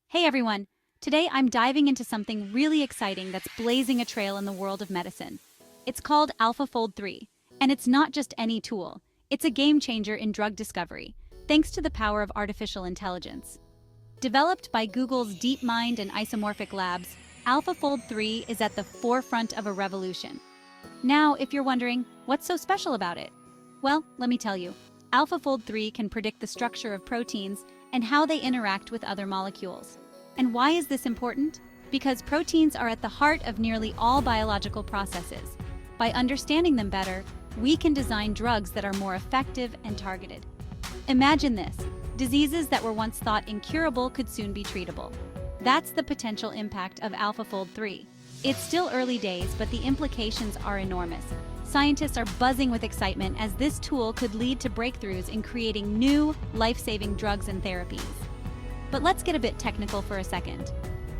Hey everyone! Today I'm diving into something really exciting that's blazing a trail in the world of medicine. It's called Alphafold 3, and it's not just any tool. It's a game changer in drug discovery, thanks to the power of artificial intelligence. Developed by Google's DeepMind and Isomorphic Labs, Alphafold 3 is at the forefront of a revolution. Now, if you're wondering, what's so special about it? Well, let me tell you. Alphafold 3 can predict the structure of proteins and how they interact with other molecules. And why is this important? Because proteins are at the heart of nearly all biological processes. By understanding them better, we can design drugs that are more effective and targeted. Imagine this: diseases that were once thought incurable could soon be treatable. That's the potential impact of Alphafold 3. It's still early days, but the implications are enormous. Scientists are buzzing with excitement as this tool could lead to breakthroughs in creating new, life-saving drugs and therapies. But let's get a bit technical for a second.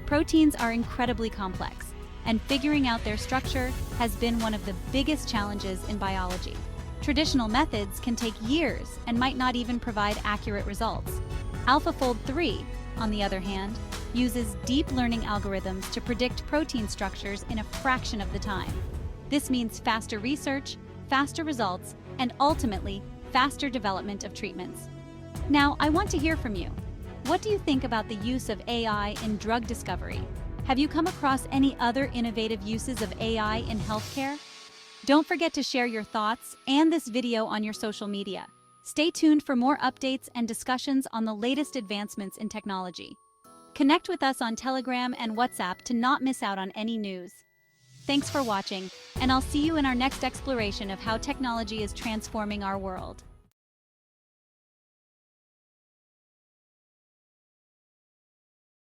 Proteins are incredibly complex, and figuring out their structure has been one of the biggest challenges in biology. Traditional methods can take years and might not even provide accurate results. Alphafold 3, on the other hand, uses deep learning algorithms to predict protein structures in a fraction of the time. This means faster research, faster results, and ultimately, faster development of treatments. Now, I want to hear from you. What do you think about the use of AI in drug discovery? Have you come across any other innovative uses of AI in healthcare? Don't forget to share your thoughts and this video on your social media. Stay tuned for more updates and discussions on the latest advancements in technology. Connect with us on Telegram and WhatsApp to not miss out on any news. Thanks for watching, and I'll see you in our next exploration of how technology is transforming our world.